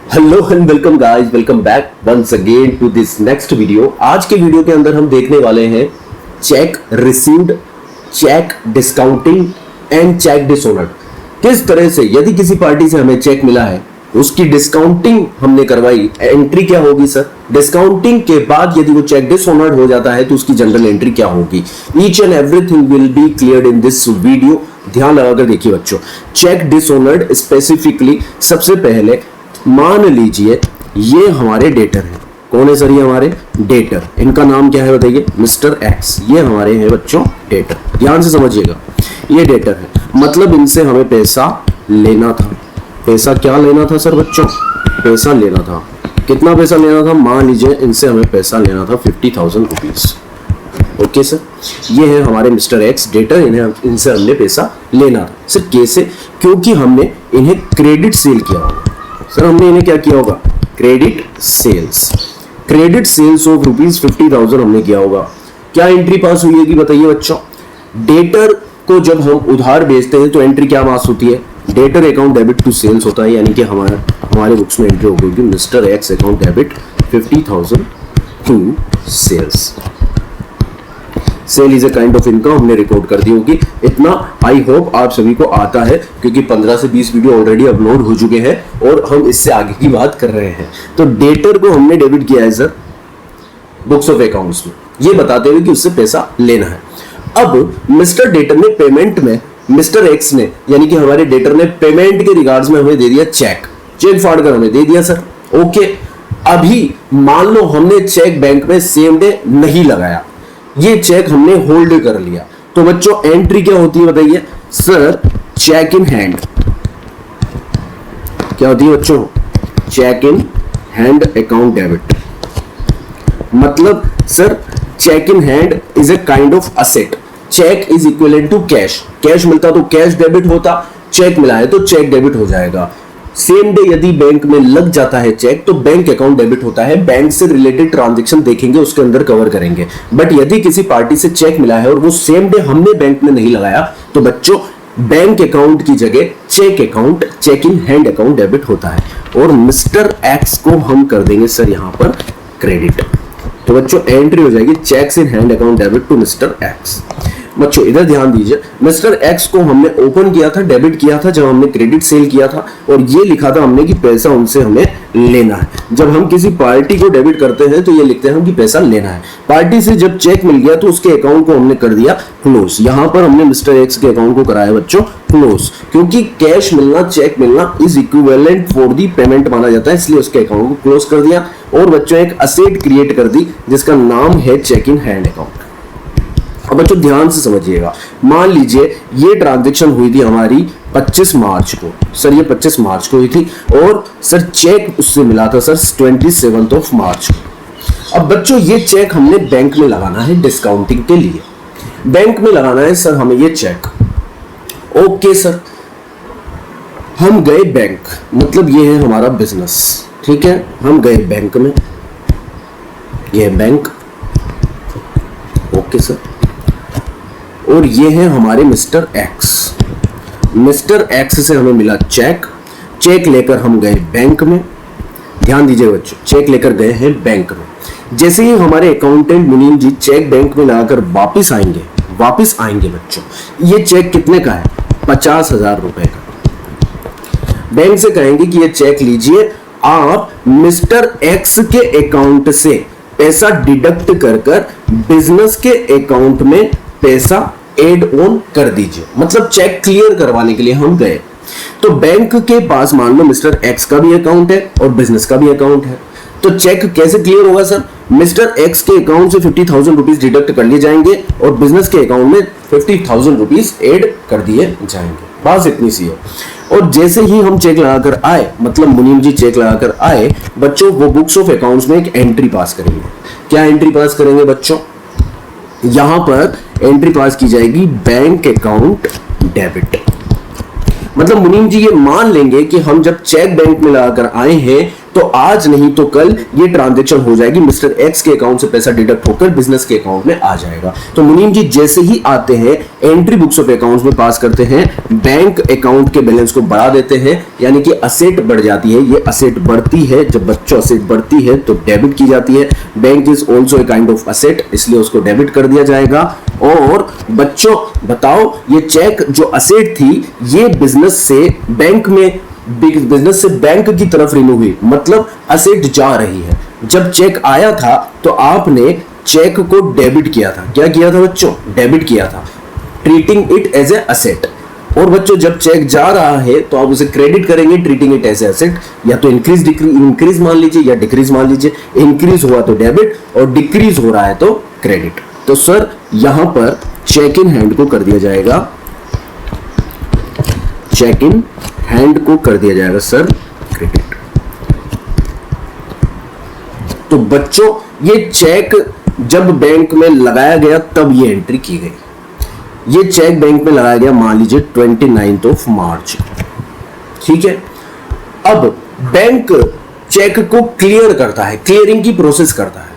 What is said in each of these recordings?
Hello and welcome guys, welcome back once again to this next video. आज के video के अंदर हम देखने वाले हैं cheque received, cheque discounting and cheque dishonoured. किस तरह से यदि किसी पार्टी से हमें चेक मिला है, उसकी डिस्काउंटिंग हमने करवाई, एंट्री क्या होगी सर? डिस्काउंटिंग के बाद यदि वो चेक डिसऑनर्ड हो जाता है तो उसकी जनरल एंट्री क्या होगी? Each and everything will be cleared in this video. ध्यान लगाकर देखिए बच्चों। चेक डिसऑनर्ड स्पेसिफिकली, सबसे पहले मान लीजिए ये हमारे डेटर हैं। कौन है सर? ये हमारे डेटर। इनका नाम क्या है बताइए? Mister x. ये हमारे हैं बच्चों डेटर। ध्यान से समझिएगा, ये डेटर है, मतलब इनसे हमें पैसा लेना था। पैसा क्या लेना था सर बच्चों? पैसा लेना था। कितना पैसा लेना था? मान लीजिए इनसे हमें पैसा लेना था 50,000 रुपीज। ओके सर, ये है हमारे मिस्टर एक्स डेटर। इनसे हमने पैसा लेना था। सर कैसे? क्योंकि हमने इन्हें क्रेडिट सेल किया होगा। सर हमने इन्हें क्या किया होगा? Credit sales. Credit sales of rupees 50,000 हमने किया होगा। क्या एंट्री पास हुई है कि बताइए बच्चों? डेटर को जब हम उधार बेचते हैं तो एंट्री क्या पास होती है? Debtor account debit to sales होता है, यानी कि हमारे बुक्स में एंट्री होगी mister X account debit 50,000 to sales. Sale is a kind of income हमने रिकॉर्ड कर दी होगी। इतना आई होप आप सभी को आता है, क्योंकि 15 से 20 वीडियो ऑलरेडी अपलोड हो चुके हैं और हम इससे आगे की बात कर रहे हैं। तो डेटर को हमने डेबिट किया है सर बुक्स ऑफ अकाउंट्स में, ये बताते हुए कि उससे पैसा लेना है। अब मिस्टर डेटर ने पेमेंट में, मिस्टर एक्स ने यानी कि हमारे डेटर ने पेमेंट के रिगार्ड्स में हमें दे दिया चेक। चेक फाड़ कर हमें दे दिया सर। ओके, अभी मान लो हमने चेक बैंक में सेम डे नहीं लगाया, ये चेक हमने होल्ड कर लिया, तो बच्चों एंट्री क्या होती है बताइए? Sir cheque in hand. क्या होती है बच्चों? Cheque in hand account debit. मतलब sir cheque in hand is a kind of asset. Cheque is equivalent to cash. Cash मिलता तो कैश डेबिट होता, चेक मिला है तो चेक डेबिट हो जाएगा। सेम डे यदि बैंक में लग जाता है चेक तो बैंक अकाउंट डेबिट होता है। बैंक से रिलेटेड ट्रांजैक्शन देखेंगे, उसके अंदर कवर करेंगे। बट यदि किसी पार्टी से चेक मिला है और वो सेम डे हमने बैंक में नहीं लगाया तो बच्चों बैंक अकाउंट की जगह cheque account, cheque in hand account debit होता है। और मिस्टर एक्स को हम कर देंगे सर यहां पर क्रेडिट। तो बच्चों एंट्री हो जाएगी cheques in hand account debit to mister X. बच्चों इधर ध्यान दीजिए, मिस्टर एक्स को हमने ओपन किया था, डेबिट किया था जब हमने क्रेडिट सेल किया था, और ये लिखा था हमने कि पैसा उनसे हमें लेना है। जब हम किसी पार्टी को डेबिट करते हैं तो ये लिखते हैं हम कि पैसा लेना है। पार्टी से जब चेक मिल गया तो उसके अकाउंट को हमने कर दिया क्लोज। यहां पर हमने मिस्टर एक्स के अकाउंट को कराया बच्चों क्लोज, क्योंकि कैश मिलना, चेक मिलना is equivalent for the payment माना जाता है, इसलिए उसके अकाउंट को क्लोज कर दिया। और बच्चों एक असेट क्रिएट कर दी जिसका नाम है चेक इन हैंड अकाउंट। अब बच्चों ध्यान से समझिएगा, मान लीजिए ये ट्रांजैक्शन हुई थी हमारी 25 मार्च को। सर ये 25 मार्च को हुई थी और सर चेक उससे मिला था सर 27 ऑफ मार्च को। अब बच्चों ये चेक हमने बैंक में लगाना है डिस्काउंटिंग के लिए। बैंक में लगाना है सर हमें ये चेक। ओके सर, हम गए बैंक, मतलब ये है हमारा बिजनेस, ठीक है। हम गए बैंक में, ये है बैंक। ओके सर, और ये है हमारे मिस्टर एक्स। मिस्टर एक्स से हमें मिला चेक। चेक लेकर हम गए बैंक में। ध्यान दीजिए बच्चों, चेक लेकर गए हैं बैंक में। जैसे ही हमारे अकाउंटेंट मुनीम जी चेक बैंक में लगाकर वापस आएंगे बच्चों, ये चेक कितने का है? 50,000 रुपए का। बैंक से कहेंगे कि ये चेक लीजिए, आप मिस्टर एक्स के अकाउंट से पैसा डिडक्ट कर बिजनेस के अकाउंट में पैसा एड ऑन कर दीजिए। मतलब चेक क्लियर करवाने के लिए हम गए। तो बैंक के पास मान लो मिस्टर एक्स का भी अकाउंट है और बिजनेस का भी अकाउंट है, तो चेक कैसे क्लियर होगा सर? मिस्टर एक्स के अकाउंट से 50,000 रुपीज डिडक्ट कर लिए जाएंगे और बिजनेस के अकाउंट में 50,000 रुपीज एड कर दिए जाएंगे। बात इतनी सी है। और जैसे ही हम चेक लगाकर आए, मतलब मुनीम जी चेक लगाकर आए, बच्चों वो बुक्स ऑफ अकाउंट्स में एक एंट्री पास करेंगे। क्या एंट्री पास करेंगे बच्चों? यहां पर एंट्री पास की जाएगी बैंक अकाउंट डेबिट। मतलब मुनीम जी ये मान लेंगे कि हम जब चेक बैंक में लगाकर आए हैं तो आज नहीं तो कल ये ट्रांजैक्शन हो जाएगी, मिस्टर एक्स के अकाउंट से पैसा डिडक्ट होकर बिजनेस के अकाउंट में आ जाएगा। तो मुनीम जी जैसे ही आते हैं एंट्री बुक्स ऑफ अकाउंट्स में पास करते हैं, बैंक अकाउंट के बैलेंस को बढ़ा देते हैं, यानी कि असेट बढ़ जाती है। ये असेट बढ़ती है, जब बच्चों असेट बढ़ती है तो डेबिट की जाती है। Bank is also a kind of asset, इसलिए उसको डेबिट कर दिया जाएगा। और बच्चों बताओ, ये चेक जो असेट थी ये बिजनेस से बैंक में, बिजनेस से बैंक की तरफ रिन्यू हुई, मतलब असेट जा रही है। जब चेक आया था तो आपने चेक को डेबिट किया था। क्या किया था बच्चों? डेबिट किया था, treating it as a asset. और बच्चों जब चेक जा रहा है तो आप उसे क्रेडिट करेंगे, treating it as a asset. या तो इंक्रीज मान लीजिए या डिक्रीज मान लीजिए। इंक्रीज हुआ तो डेबिट और डिक्रीज हो रहा है तो क्रेडिट। तो सर यहां पर चेक इन हैंड को कर दिया जाएगा, चेक इन हैंड को कर दिया जाएगा सर क्रेडिट। तो बच्चों ये चेक जब बैंक में लगाया गया तब ये एंट्री की गई। ये चेक बैंक में लगाया गया मान लीजिए 29 मार्च, ठीक है। अब बैंक चेक को क्लियर करता है, क्लियरिंग की प्रोसेस करता है,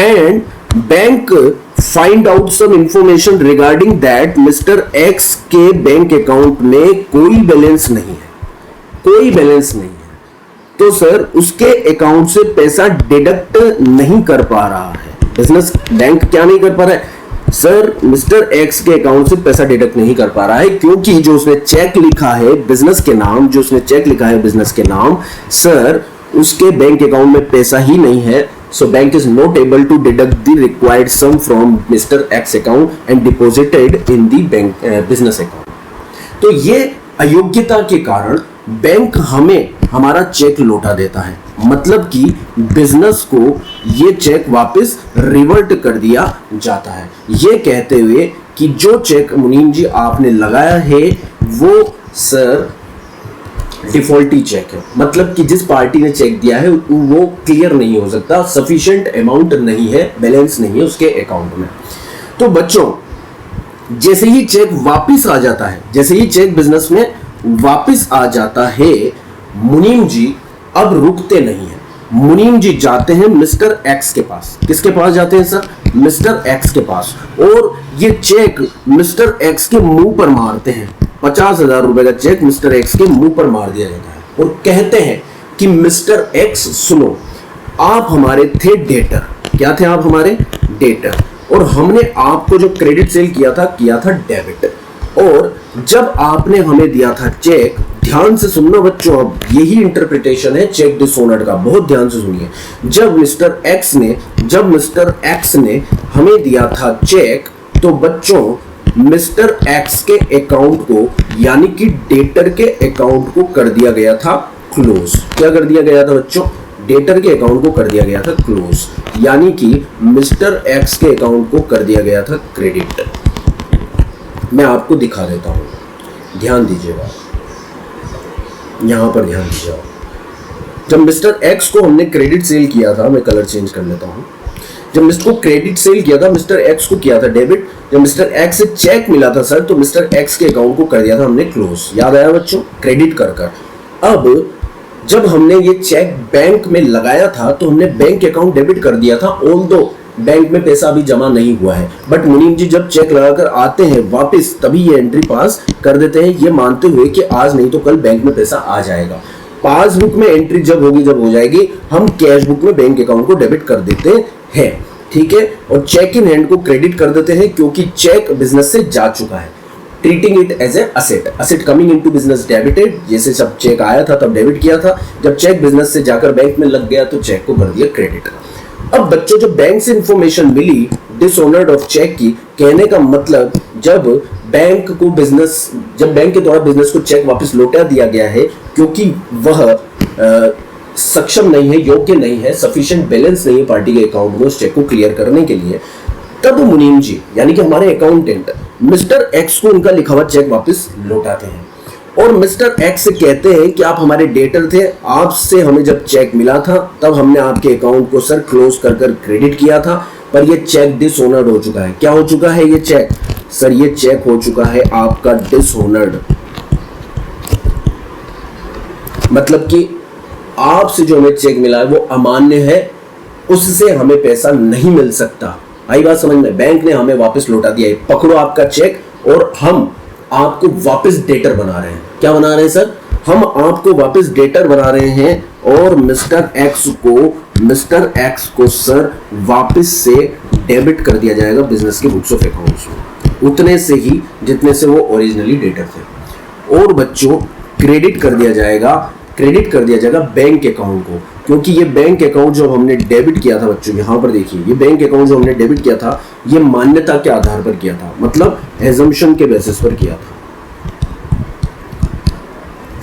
and bank find out some information regarding that mister X के बैंक अकाउंट में कोई बैलेंस नहीं है, कोई बैलेंस नहीं है। तो सर उसके अकाउंट से पैसा डिडक्ट नहीं कर पा रहा है। बिजनेस बैंक क्या नहीं कर पा रहा है सर? मिस्टर एक्स के अकाउंट से पैसा डिडक्ट नहीं कर पा रहा है क्योंकि जो उसने चेक लिखा है बिजनेस के नाम, जो उसने चेक लिखा है बिजनेस के नाम, सर उसके बैंक अकाउंट में पैसा ही नहीं है। So bank is not able to deduct the required sum from Mr. X account and deposited in the bank business account. तो ये अयोग्यता के कारण बैंक हमें हमारा चेक लौटा देता है, मतलब कि बिजनेस को ये चेक वापस रिवर्ट कर दिया जाता है, ये कहते हुए कि जो चेक मुनीम जी आपने लगाया है वो सर डिफॉल्टी चेक है। मतलब कि जिस पार्टी ने चेक दिया है वो क्लियर नहीं हो सकता, सफिशिएंट अमाउंट नहीं है, बैलेंस नहीं है उसके अकाउंट में। तो बच्चों जैसे ही चेक वापस आ जाता है, जैसे ही चेक बिजनेस में वापस आ जाता है, मुनीम जी अब रुकते नहीं है। मुनीम जी जाते हैं मिस्टर एक्स के पास। किसके पास जाते हैं सर? मिस्टर एक्स के पास। और ये चेक मिस्टर एक्स के मुंह पर मारते हैं। 50,000 रुपए का चेक मिस्टर एक्स के मुंह पर मार दिया जाता है और कहते हैं कि मिस्टर एक्स सुनो, आप हमारे थे डेटर। क्या थे आप? हमारे डेटर। और हमने आपको जो क्रेडिट सेल किया था डेबिट। और जब आपने हमें दिया था चेक, ध्यान से सुनना बच्चों, अब यही इंटरप्रिटेशन है चेक डिसऑनर्ड का, बहुत ध्यान से सुनिए। जब मिस्टर एक्स ने हमें दिया था चेक, तो बच्चों मिस्टर एक्स के अकाउंट को यानी कि डेटर के अकाउंट को कर दिया गया था क्लोज। क्या कर दिया गया था बच्चों? डेटर के अकाउंट को कर दिया गया था क्लोज, यानी कि मिस्टर एक्स के अकाउंट को कर दिया गया था क्रेडिट। मैं आपको दिखा देता हूं, ध्यान दीजिएगा, यहां पर ध्यान दीजिएगा। जब मिस्टर एक्स को हमने क्रेडिट सेल किया था, मैं कलर चेंज कर लेता हूं, जब मिस्टर को क्रेडिट सेल किया था, मिस्टर एक्स को किया था डेबिट। जब मिस्टर एक्स से चेक मिला था सर, तो मिस्टर एक्स के अकाउंट को कर दिया था हमने क्लोज। याद आया बच्चों? क्रेडिट कर। अब जब हमने ये चेक बैंक में लगाया था तो हमने बैंक अकाउंट डेबिट कर दिया था, ऑल्दो बैंक में पैसा अभी जमा नहीं हुआ है। बट मुनीम जी जब चेक लगाकर आते हैं वापस, तभी ये एंट्री पास कर देते हैं, ये मानते हुए कि आज नहीं तो कल बैंक में पैसा आ जाएगा। पासबुक में एंट्री जब हो जाएगी, हम कैश बुक में बैंक अकाउंट को डेबिट कर देते हैं, ठीक है। और चेक इन हैंड को क्रेडिट कर देते हैं क्योंकि चेक बिजनेस से जा चुका है। Treating it as a asset coming into business debited. जैसे जब चेक आया था तब डेबिट किया था, जब चेक बिजनेस से जाकर बैंक में लग गया तो चेक को कर दिया क्रेडिट। अब बच्चों जो बैंक से इंफॉर्मेशन मिली डिसऑनर्ड ऑफ चेक की, कहने का मतलब जब बैंक के द्वारा बिजनेस को चेक वापस लौटा दिया गया है क्योंकि वह सक्षम नहीं है, योग्य नहीं है, सफिशिएंट बैलेंस नहीं है पार्टी के अकाउंट में उस चेक को क्लियर करने के लिए, तब मुनीम जी यानी कि हमारे अकाउंटेंट मिस्टर एक्स को उनका लिखा हुआ चेक वापस लौटाते हैं और मिस्टर एक्स से कहते हैं कि आप हमारे डेटर थे, आपसे हमें जब चेक मिला था तब हमने आपके अकाउंट को सर क्लोज कर क्रेडिट किया था, पर ये चेक डिसऑनर्ड हो चुका है। क्या हो चुका है ये चेक? सर ये चेक हो चुका है आपका डिसऑनर्ड, मतलब कि आपसे जो हमें चेक मिला है वो अमान्य है, उससे हमें पैसा नहीं मिल सकता। आई बात समझ में? बैंक ने हमें वापस लौटा दिया है, पकड़ो आपका चेक, और हम आपको वापस डेटर बना रहे हैं। क्या बना रहे हैं सर? हम आपको वापस डेटर बना रहे हैं, और मिस्टर एक्स को सर वापस से डेबिट कर दिया जाएगा बिजनेस के बुक्स ऑफ अकाउंट्स में, उतने से ही जितने से वो ओरिजिनली डेटर थे। और बच्चों क्रेडिट कर दिया जाएगा बैंक अकाउंट को, क्योंकि ये बैंक अकाउंट जो हमने डेबिट किया था बच्चों, यहाँ पर देखिए, ये बैंक अकाउंट जो हमने डेबिट किया था, ये मान्यता के आधार पर किया था, मतलब एजम्पशन के बेसिस पर किया था।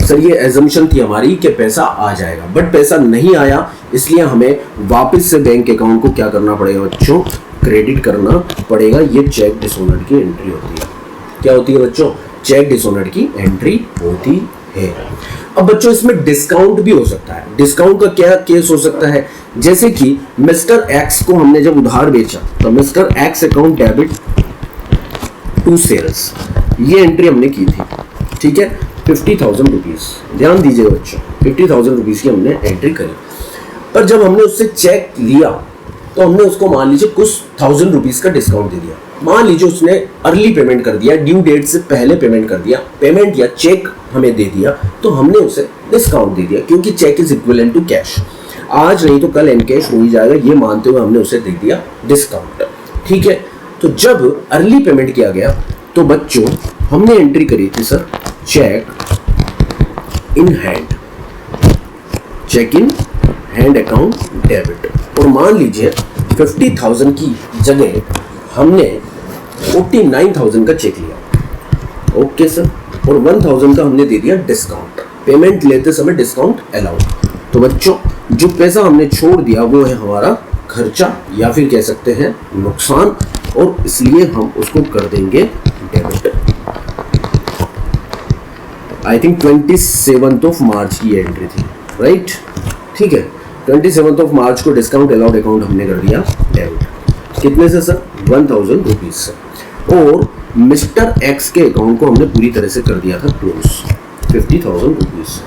सर ये एजम्पशन थी हमारी कि पैसा आ जाएगा, बट पैसा नहीं आया, इसलिए हमें वापस से बैंक अकाउंट को क्या करना पड़ेगा बच्चों? क्रेडिट करना पड़ेगा। ये चेक डिसऑनर्ड की एंट्री होती है। क्या होती है बच्चों? चेक डिसऑनर्ड की एंट्री होती है। अब बच्चों इसमें डिस्काउंट भी हो सकता है। डिस्काउंट का क्या केस हो सकता है? जैसे कि मिस्टर एक्स को हमने जब उधार बेचा, तो mister X account debit to sales, ये एंट्री हमने की थी, ठीक है, 50,000 रुपीज। ध्यान दीजिए बच्चों, 50,000 रुपीज की हमने एंट्री करी, पर जब हमने उससे चेक लिया तो हमने उसको मान लीजिए कुछ 1,000 रुपीज का डिस्काउंट दे दिया। मान लीजिए उसने अर्ली पेमेंट कर दिया, ड्यू डेट से पहले पेमेंट कर दिया, पेमेंट या चेक हमें दे दिया, तो हमने उसे डिस्काउंट दे दिया, क्योंकि cheque is equivalent to cash. आज नहीं तो कल एनकैश हो ही जाएगा, ये मानते हुए हमने उसे दे दिया डिस्काउंट, ठीक है। तो जब अर्ली पेमेंट किया गया तो बच्चों हमने एंट्री करी थी sir cheque in hand account debit, और मान लीजिए 50,000 की जगह हमने 49,000 का चेक लिया, ओके सर, और 1,000 का हमने दे दिया डिस्काउंट। पेमेंट लेते समय डिस्काउंट अलाउड। तो बच्चों जो पैसा हमने छोड़ दिया वो है हमारा खर्चा, या फिर कह सकते हैं नुकसान, और इसलिए हम उसको कर देंगे डेबिट। आई थिंक 27 मार्च की एंट्री थी, राइट, ठीक है। 27 मार्च को डिस्काउंट अलाउड अकाउंट हमने कर दिया डेबिट। कितने से सर? 1,000 रुपीज से। और मिस्टर एक्स के अकाउंट को हमने पूरी तरह से कर दिया था क्लोज 50,000 रुपीज से।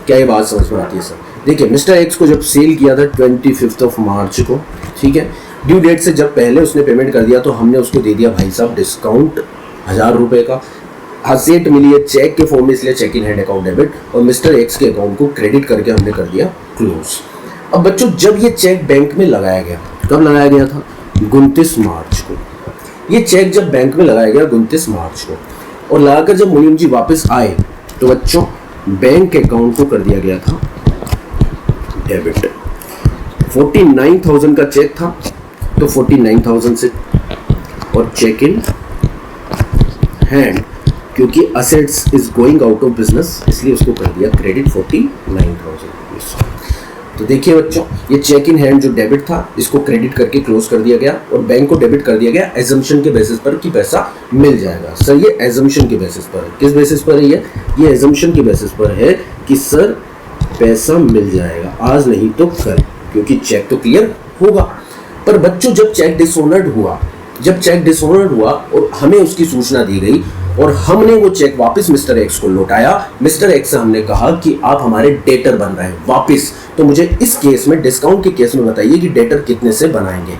क्या ये बात समझ में आती है सर? देखिए मिस्टर एक्स को जब सेल किया था 25 मार्च को, ठीक है, ड्यू डेट से जब पहले उसने पेमेंट कर दिया, तो हमने उसको दे दिया भाई साहब डिस्काउंट 1,000 रुपए का। हसेट मिली है चेक के फॉर्म में, इसलिए cheque in hand account debit, और मिस्टर एक्स के अकाउंट को क्रेडिट करके हमने कर दिया क्लोज। अब बच्चों जब ये चेक बैंक में लगाया गया, कब लगाया गया था? 29 मार्च को। ये चेक जब बैंक में लगाया गया 29 मार्च को, और लगाकर जब मुनीम जी वापस आए तो बच्चों बैंक अकाउंट को कर दिया गया था डेबिट। 49,000 का चेक था, तो 49,000 से, और चेक इन हैंड, क्योंकि assets is going out of business, इसलिए उसको कर दिया क्रेडिट 49,000 रुपीज। तो देखिए बच्चों ये चेक इन हैंड जो डेबिट था, इसको क्रेडिट करके क्लोज कर दिया गया, और बैंक को डेबिट कर दिया गया एजम्पशन के बेसिस पर कि पैसा मिल जाएगा। सर ये एजम्पशन के बेसिस पर है। किस बेसिस पर है ये एजम्पशन के बेसिस पर है कि सर पैसा मिल जाएगा, आज नहीं तो कल, क्योंकि चेक तो क्लियर होगा। पर बच्चों जब चेक डिसऑनर्ड हुआ और हमें उसकी सूचना दी गई, और हमने वो चेक वापस मिस्टर एक्स को लौटाया, मिस्टर एक्स से हमने कहा कि आप हमारे डेटर बन रहे हैं वापस, तो मुझे इस केस में, डिस्काउंट के केस में बताइए कि डेटर कितने से बनाएंगे।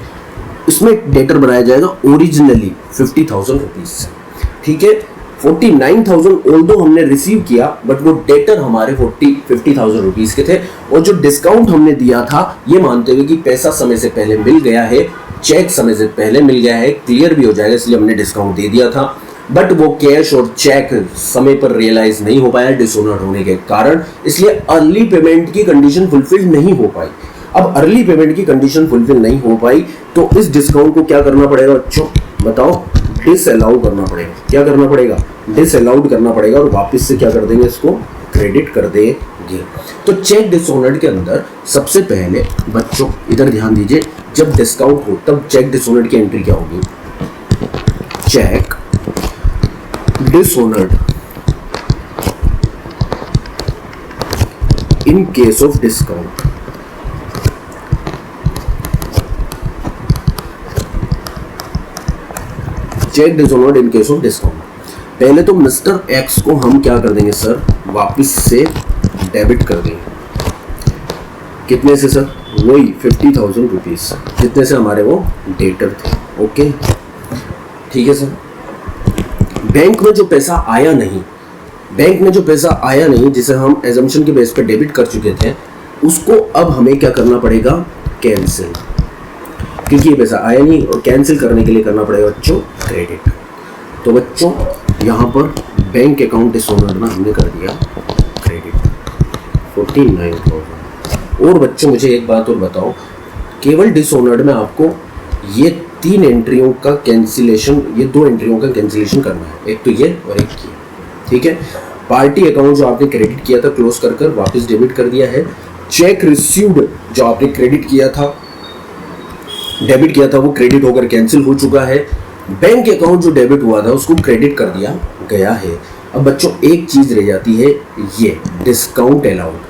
इसमें डेटर बनाया जाएगा ओरिजिनली 50,000 रुपीज से, ठीक है। 49,000 ऑल्दो हमने रिसीव किया, बट वो डेटर हमारे 50,000 रुपीज के थे, और जो डिस्काउंट हमने दिया था ये मानते हुए कि पैसा समय से पहले मिल गया है, चेक समय से पहले मिल गया है, क्लियर भी हो जाएगा, इसलिए हमने डिस्काउंट दे दिया था। बट वो कैश और चेक समय पर रियलाइज नहीं हो पाया डिसऑनर्ड होने के कारण, इसलिए अर्ली पेमेंट की कंडीशन फुलफिल नहीं हो पाई। अब अर्ली पेमेंट की कंडीशन फुलफिल नहीं हो पाई तो इस डिस्काउंट को क्या करना पड़ेगा बच्चों? बताओ, डिसअलाउ करना पड़ेगा। क्या करना पड़ेगा? डिसअलाउड करना पड़ेगा, और वापस से क्या कर देंगे? इसको क्रेडिट कर देंगे। तो चेक डिसऑनर्ड के अंदर सबसे पहले बच्चों इधर ध्यान दीजिए, जब डिस्काउंट हो तब चेक डिसऑनर्ड की एंट्री क्या होगी? Cheque dishonored in case of discount। Cheque dishonoured in case of discount. पहले तो मिस्टर एक्स को हम क्या कर देंगे सर? वापस से डेबिट कर देंगे, कितने से सर? वही 50,000 रुपीज़, जितने से हमारे वो डेटर थे। ओके ठीक है सर। बैंक में जो पैसा आया नहीं, बैंक में जो पैसा आया नहीं जिसे हम एजम्पशन के बेस पे डेबिट कर चुके थे, उसको अब हमें क्या करना पड़ेगा? कैंसिल, क्योंकि ये पैसा आया नहीं और कैंसिल करने के लिए करना पड़ेगा बच्चों क्रेडिट। तो बच्चों यहाँ पर बैंक अकाउंट डिसऑनर्ड में हमने कर दिया क्रेडिट 49,000। और बच्चों मुझे एक बात और बताओ, केवल डिसऑनर्ड में आपको ये 3 एंट्रियों का कैंसिलेशन, ये 2 एंट्रियों का कैंसिलेशन करना है, एक तो ये और एक ये। ठीक है, पार्टी अकाउंट जो आपने क्रेडिट किया था क्लोज कर कर वापस डेबिट कर दिया है। चेक रिसीव्ड जो आपने क्रेडिट किया था, डेबिट किया था, वो क्रेडिट होकर कैंसिल हो चुका है। बैंक अकाउंट जो डेबिट हुआ था उसको क्रेडिट कर दिया गया है। अब बच्चों एक चीज रह जाती है, ये डिस्काउंट अलाउड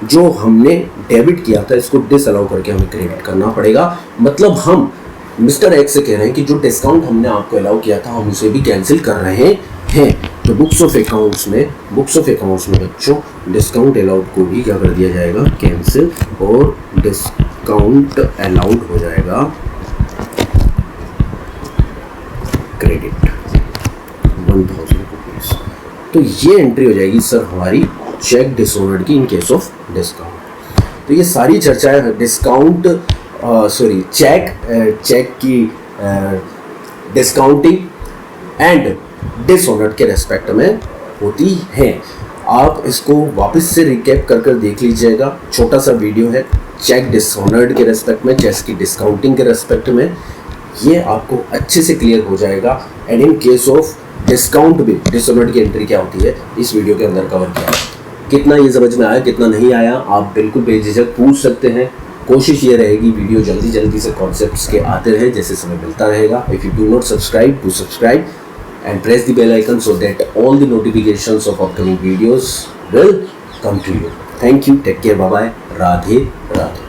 जो हमने डेबिट किया था, इसको डिसअलाउ करके हमें क्रेडिट करना पड़ेगा। मतलब हम मिस्टर एक्स से कह रहे हैं कि जो डिस्काउंट हमने आपको अलाउ किया था हम उसे भी कैंसिल कर रहे हैं। तो बुक्स ऑफ अकाउंट्स में बच्चों डिस्काउंट अलाउड को भी क्या कर दिया जाएगा? कैंसिल, और डिस्काउंट अलाउड हो जाएगा क्रेडिट 1,000 रुपीज़। तो ये एंट्री हो जाएगी सर हमारी चेक डिसऑनर्ड की इन केस ऑफ डिस्काउंट। तो ये सारी चर्चाएं डिस्काउंट चेक की डिस्काउंटिंग एंड डिसऑनर्ड के रेस्पेक्ट में होती हैं। आप इसको वापस से रिकैप कर कर देख लीजिएगा, छोटा सा वीडियो है चेक डिसऑनर्ड के रेस्पेक्ट में, चेक की डिस्काउंटिंग के रेस्पेक्ट में, ये आपको अच्छे से क्लियर हो जाएगा। And in case of discount भी डिसऑनर्ड की एंट्री क्या होती है इस वीडियो के अंदर कवर किया है। कितना ये समझ में आया, कितना नहीं आया, आप बिल्कुल बेझिझक पूछ सकते हैं। कोशिश ये रहेगी वीडियो जल्दी से कॉन्सेप्ट्स के आते रहे जैसे समय मिलता रहेगा। If you do not subscribe, do subscribe and press the bell icon so that all the notifications of upcoming videos will come to you. Thank you. Take care. Bye bye. Radhe Radhe.